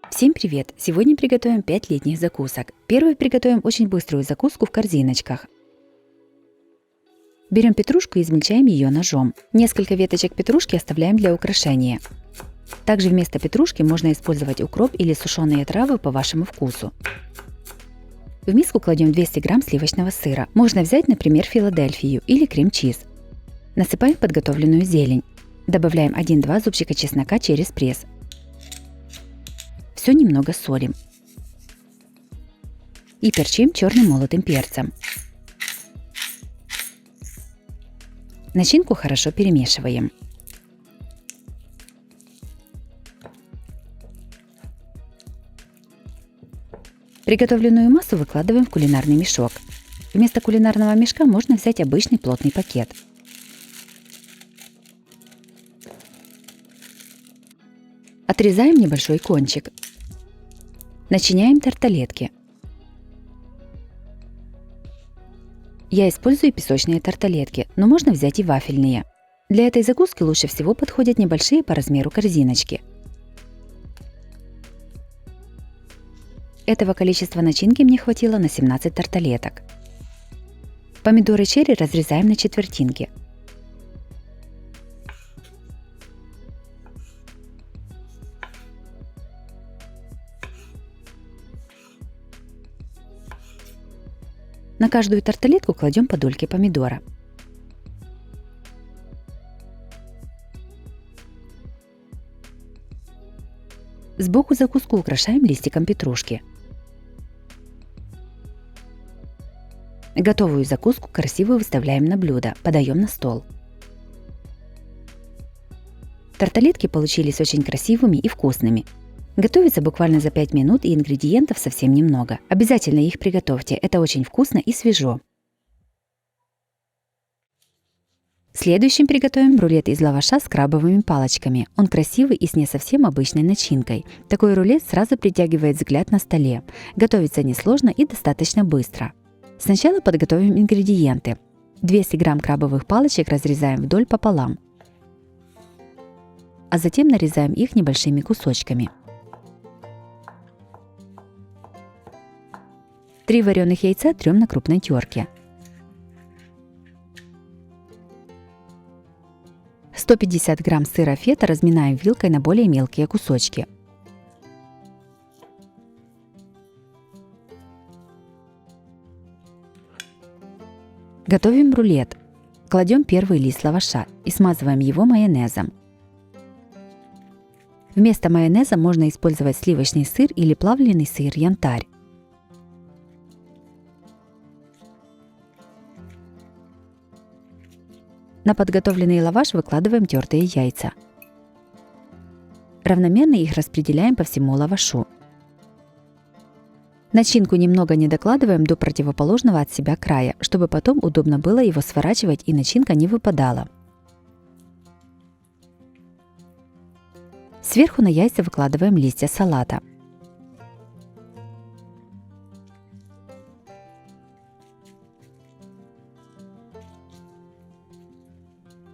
Всем привет! Сегодня приготовим 5 летних закусок. Первую приготовим очень быструю закуску в корзиночках. Берем петрушку и измельчаем ее ножом. Несколько веточек петрушки оставляем для украшения. Также вместо петрушки можно использовать укроп или сушеные травы по вашему вкусу. В миску кладем 200 грамм сливочного сыра. Можно взять, например, Филадельфию или крем-чиз. Насыпаем подготовленную зелень. Добавляем 1-2 зубчика чеснока через пресс. Все немного солим. И перчим черным молотым перцем. Начинку хорошо перемешиваем. Приготовленную массу выкладываем в кулинарный мешок. Вместо кулинарного мешка можно взять обычный плотный пакет. Отрезаем небольшой кончик. Начиняем тарталетки. Я использую песочные тарталетки, но можно взять и вафельные. Для этой закуски лучше всего подходят небольшие по размеру корзиночки. Этого количества начинки мне хватило на 17 тарталеток. Помидоры черри разрезаем на четвертинки. На каждую тарталетку кладем по дольке помидора. Сбоку закуску украшаем листиком петрушки. Готовую закуску красиво выставляем на блюдо, подаем на стол. Тарталетки получились очень красивыми и вкусными. Готовится буквально за 5 минут, и ингредиентов совсем немного. Обязательно их приготовьте, это очень вкусно и свежо. Следующим приготовим рулет из лаваша с крабовыми палочками. Он красивый и с не совсем обычной начинкой. Такой рулет сразу притягивает взгляд на столе. Готовится несложно и достаточно быстро. Сначала подготовим ингредиенты. 200 грамм крабовых палочек разрезаем вдоль пополам, а затем нарезаем их небольшими кусочками. 3 вареных яйца трем на крупной терке. 150 грамм сыра фета разминаем вилкой на более мелкие кусочки. Готовим рулет. Кладем первый лист лаваша и смазываем его майонезом. Вместо майонеза можно использовать сливочный сыр или плавленый сыр янтарь. На подготовленный лаваш выкладываем тертые яйца. Равномерно их распределяем по всему лавашу. Начинку немного не докладываем до противоположного от себя края, чтобы потом удобно было его сворачивать и начинка не выпадала. Сверху на яйца выкладываем листья салата.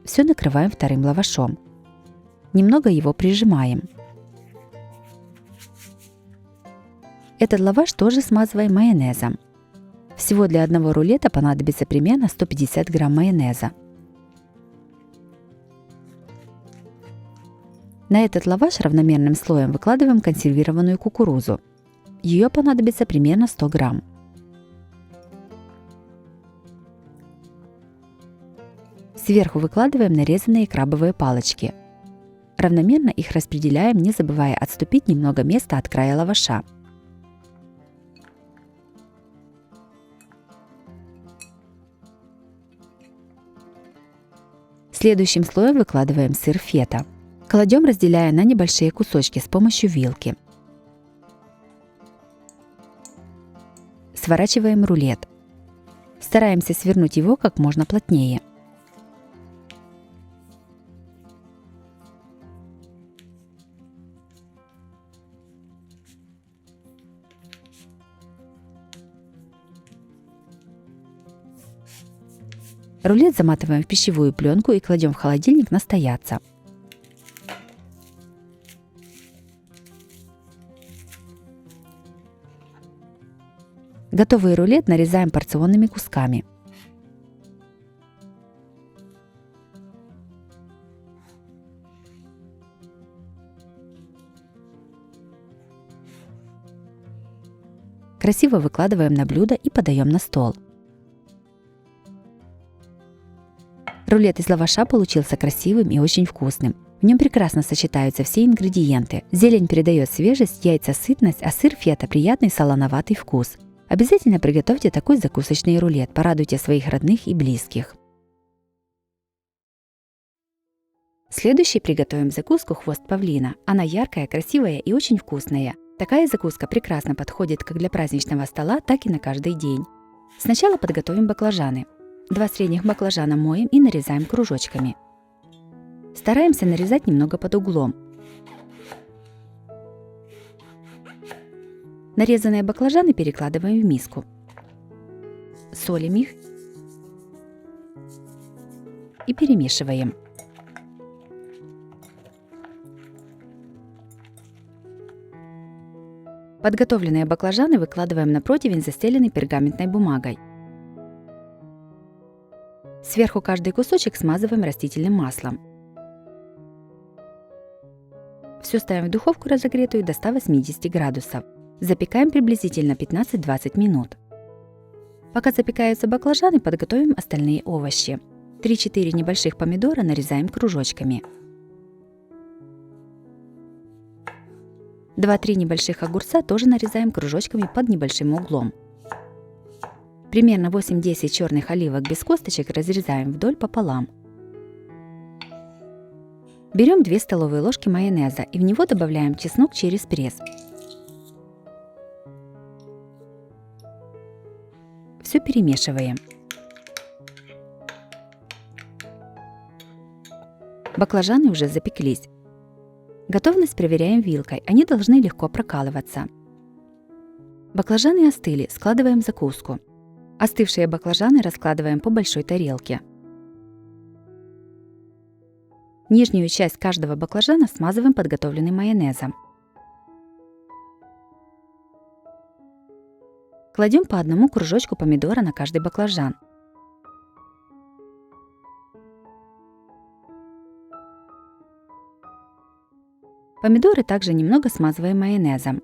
Все накрываем вторым лавашом. Немного его прижимаем. Этот лаваш тоже смазываем майонезом. Всего для одного рулета понадобится примерно 150 грамм майонеза. На этот лаваш равномерным слоем выкладываем консервированную кукурузу. Ее понадобится примерно 100 грамм. Сверху выкладываем нарезанные крабовые палочки. Равномерно их распределяем, не забывая отступить немного места от края лаваша. Следующим слоем выкладываем сыр фета. Кладем, разделяя на небольшие кусочки с помощью вилки. Сворачиваем рулет. Стараемся свернуть его как можно плотнее. Рулет заматываем в пищевую пленку и кладем в холодильник настояться. Готовый рулет нарезаем порционными кусками. Красиво выкладываем на блюдо и подаем на стол. Рулет из лаваша получился красивым и очень вкусным. В нем прекрасно сочетаются все ингредиенты. Зелень придает свежесть, яйца сытность, а сыр фета приятный солоноватый вкус. Обязательно приготовьте такой закусочный рулет, порадуйте своих родных и близких. Следующий приготовим закуску «Хвост павлина». Она яркая, красивая и очень вкусная. Такая закуска прекрасно подходит как для праздничного стола, так и на каждый день. Сначала подготовим баклажаны. 2 средних баклажана моем и нарезаем кружочками. Стараемся нарезать немного под углом. Нарезанные баклажаны перекладываем в миску. Солим их и перемешиваем. Подготовленные баклажаны выкладываем на противень, застеленный пергаментной бумагой. Сверху каждый кусочек смазываем растительным маслом. Все ставим в духовку разогретую до 180 градусов. Запекаем приблизительно 15-20 минут. Пока запекаются баклажаны, подготовим остальные овощи. 3-4 небольших помидора нарезаем кружочками. 2-3 небольших огурца тоже нарезаем кружочками под небольшим углом. Примерно 8-10 черных оливок без косточек разрезаем вдоль пополам. Берем 2 столовые ложки майонеза и в него добавляем чеснок через пресс. Все перемешиваем. Баклажаны уже запеклись. Готовность проверяем вилкой, они должны легко прокалываться. Баклажаны остыли, складываем в закуску. Остывшие баклажаны раскладываем по большой тарелке. Нижнюю часть каждого баклажана смазываем подготовленным майонезом. Кладем по одному кружочку помидора на каждый баклажан. Помидоры также немного смазываем майонезом.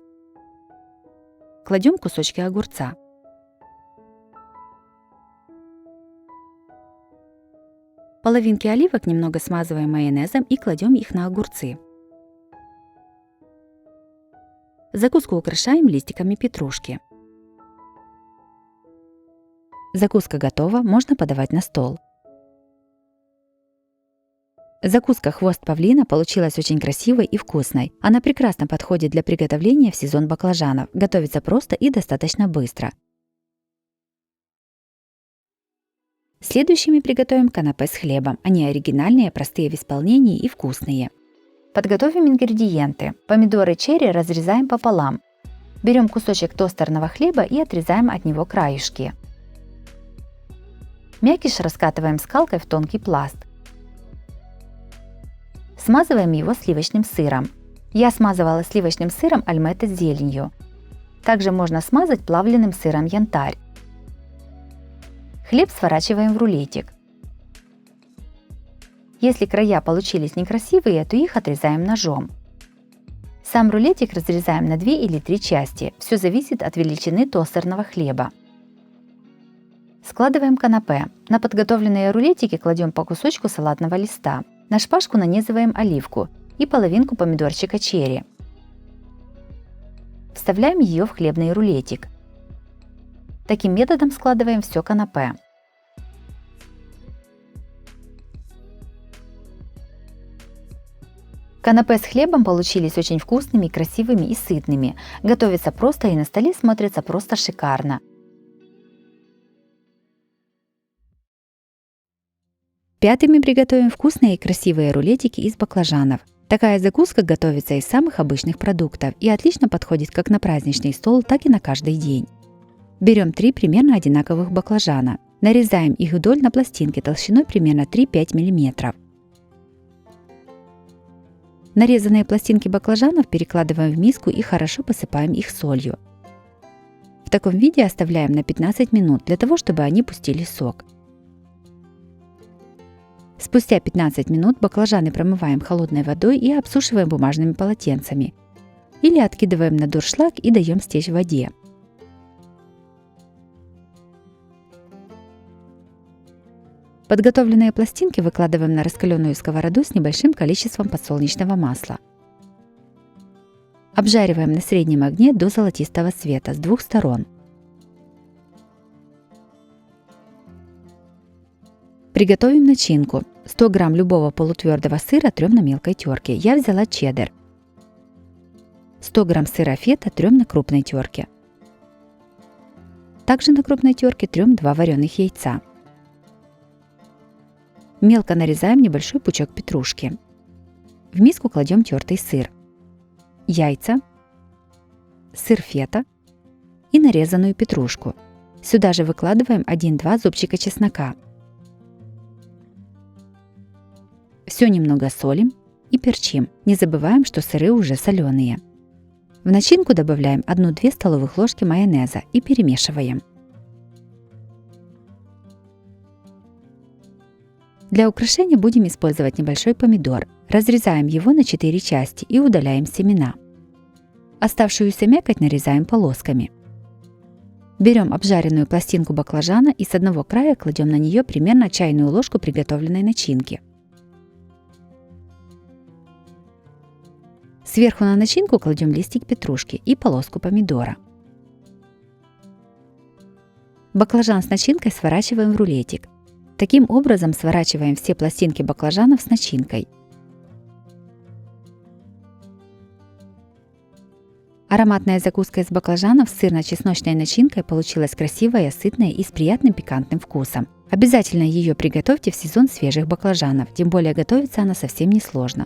Кладем кусочки огурца. Половинки оливок немного смазываем майонезом и кладем их на огурцы. Закуску украшаем листиками петрушки. Закуска готова, можно подавать на стол. Закуска «Хвост павлина» получилась очень красивой и вкусной. Она прекрасно подходит для приготовления в сезон баклажанов. Готовится просто и достаточно быстро. Следующими приготовим канапе с хлебом. Они оригинальные, простые в исполнении и вкусные. Подготовим ингредиенты. Помидоры черри разрезаем пополам. Берем кусочек тостерного хлеба и отрезаем от него краюшки. Мякиш раскатываем скалкой в тонкий пласт. Смазываем его сливочным сыром. Я смазывала сливочным сыром альметте с зеленью. Также можно смазать плавленым сыром янтарь. Хлеб сворачиваем в рулетик. Если края получились некрасивые, то их отрезаем ножом. Сам рулетик разрезаем на 2 или 3 части. Все зависит от величины тостерного хлеба. Складываем канапе. На подготовленные рулетики кладем по кусочку салатного листа. На шпажку нанизываем оливку и половинку помидорчика черри. Вставляем ее в хлебный рулетик. Таким методом складываем все канапе. Канапе с хлебом получились очень вкусными, красивыми и сытными. Готовится просто и на столе смотрится просто шикарно. Пятыми приготовим вкусные и красивые рулетики из баклажанов. Такая закуска готовится из самых обычных продуктов и отлично подходит как на праздничный стол, так и на каждый день. Берем 3 примерно одинаковых баклажана. Нарезаем их вдоль на пластинки толщиной примерно 3-5 мм. Нарезанные пластинки баклажанов перекладываем в миску и хорошо посыпаем их солью. В таком виде оставляем на 15 минут для того, чтобы они пустили сок. Спустя 15 минут баклажаны промываем холодной водой и обсушиваем бумажными полотенцами. Или откидываем на дуршлаг и даем стечь в воде. Подготовленные пластинки выкладываем на раскаленную сковороду с небольшим количеством подсолнечного масла. Обжариваем на среднем огне до золотистого цвета с двух сторон. Приготовим начинку. 100 грамм любого полутвердого сыра трем на мелкой терке. Я взяла чеддер. 100 грамм сыра фета трем на крупной терке. Также на крупной терке трем 2 вареных яйца. Мелко нарезаем небольшой пучок петрушки. В миску кладем тертый сыр, яйца, сыр фета и нарезанную петрушку. Сюда же выкладываем 1-2 зубчика чеснока. Все немного солим и перчим. Не забываем, что сыры уже соленые. В начинку добавляем 1-2 столовых ложки майонеза и перемешиваем. Для украшения будем использовать небольшой помидор. Разрезаем его на 4 части и удаляем семена. Оставшуюся мякоть нарезаем полосками. Берем обжаренную пластинку баклажана и с одного края кладем на нее примерно чайную ложку приготовленной начинки. Сверху на начинку кладем листик петрушки и полоску помидора. Баклажан с начинкой сворачиваем в рулетик. Таким образом сворачиваем все пластинки баклажанов с начинкой. Ароматная закуска из баклажанов с сырно-чесночной начинкой получилась красивая, сытная и с приятным пикантным вкусом. Обязательно ее приготовьте в сезон свежих баклажанов, тем более готовится она совсем несложно.